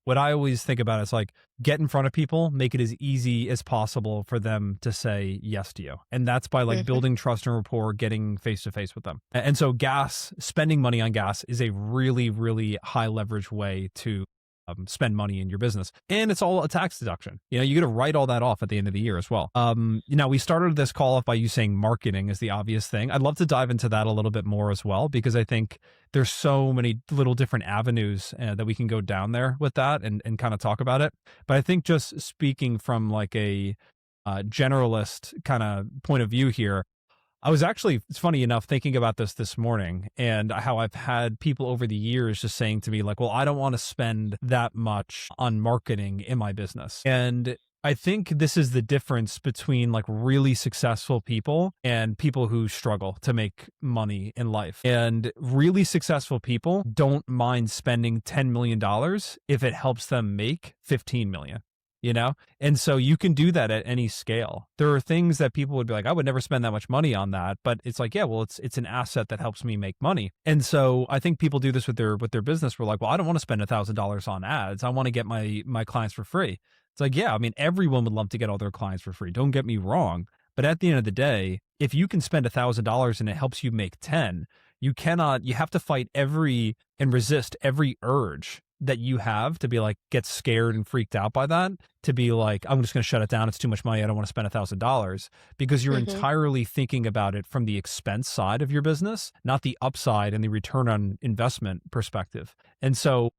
what I always think about is like get in front of people, make it as easy as possible for them to say yes to you. And that's by like Mhm. building trust and rapport, getting face to face with them. And so gas, spending money on gas is a really, really high leverage way to spend money in your business. And it's all a tax deduction. You got to write all that off at the end of the year as well. We started this call off by you saying marketing is the obvious thing. I'd love to dive into that a little bit more as well, because I think there's so many little different avenues that we can go down there with that and kind of talk about it. But I think just speaking from like a generalist kind of point of view here, I was actually, it's funny enough, thinking about this morning and how I've had people over the years just saying to me, like, well, I don't want to spend that much on marketing in my business. And I think this is the difference between like really successful people and people who struggle to make money in life. And really successful people don't mind spending $10 million if it helps them make 15 million. You know? And so you can do that at any scale. There are things that people would be like, I would never spend that much money on that. But it's like, yeah, well, it's an asset that helps me make money. And so I think people do this with their business. We're like, well, I don't want to spend $1,000 on ads. I want to get my clients for free. It's like, yeah, I mean, everyone would love to get all their clients for free. Don't get me wrong. But at the end of the day, if you can spend $1,000 and it helps you make 10, you have to fight and resist every urge that you have to be like, get scared and freaked out by that, to be like, I'm just going to shut it down. It's too much money. I don't want to spend $1,000, because you're Mhm. entirely thinking about it from the expense side of your business, not the upside and the return on investment perspective. And so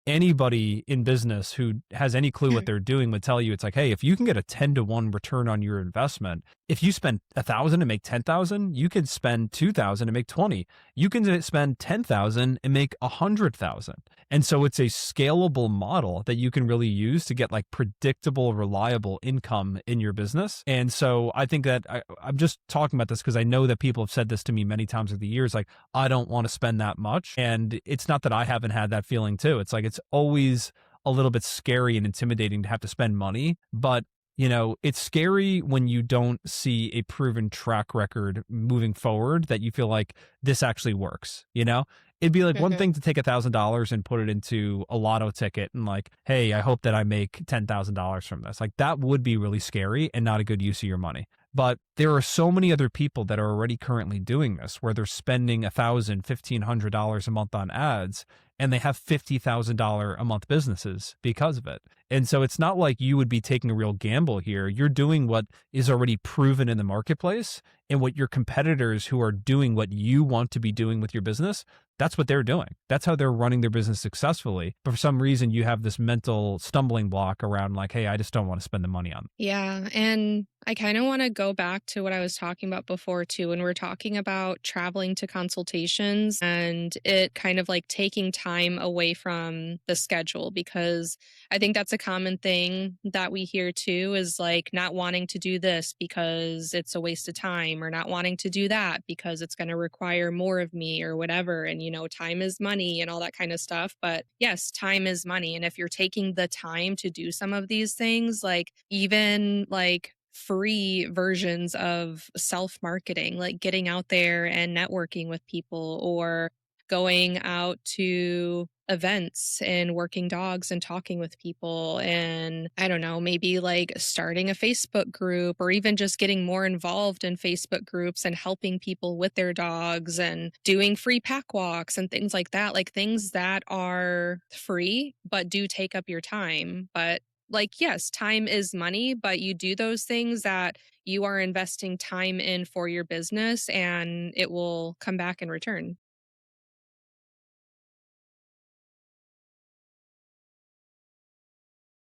anybody in business who has any clue what they're doing would tell you, it's like, hey, if you can get a 10-to-1 return on your investment, if you spend 1,000 and make 10,000, you can spend 2,000 and make 20. You can spend 10,000 and make 100,000. And so it's a scalable model that you can really use to get like predictable, reliable income in your business. And so I think that I'm just talking about this because I know that people have said this to me many times over the years, like, I don't want to spend that much. And it's not that I haven't had that feeling too. It's like, it's always a little bit scary and intimidating to have to spend money. But it's scary when you don't see a proven track record moving forward that you feel like this actually works. It'd be like one Mhm. thing to take $1,000 and put it into a lotto ticket and like, hey, I hope that I make $10,000 from this. Like that would be really scary and not a good use of your money. But there are so many other people that are already currently doing this, where they're spending $1,000, $1,500 a month on ads, and they have $50,000 a month businesses because of it. And so it's not like you would be taking a real gamble here. You're doing what is already proven in the marketplace, and what your competitors who are doing what you want to be doing with your business, that's what they're doing. That's how they're running their business successfully. But for some reason, you have this mental stumbling block around like, hey, I just don't want to spend the money on. Yeah, and I kind of want to go back to what I was talking about before too, when we're talking about traveling to consultations and it kind of like taking time away from the schedule, because I think that's a common thing that we hear too, is like not wanting to do this because it's a waste of time, or not wanting to do that because it's going to require more of me or whatever. And time is money and all that kind of stuff. But yes, time is money. And if you're taking the time to do some of these things, like even like free versions of self marketing, like getting out there and networking with people, or going out to events and working dogs and talking with people, and I don't know, maybe like starting a Facebook group, or even just getting more involved in Facebook groups and helping people with their dogs and doing free pack walks and things like that, like things that are free but do take up your time. But like, yes, time is money, but you do those things that you are investing time in for your business and it will come back in return.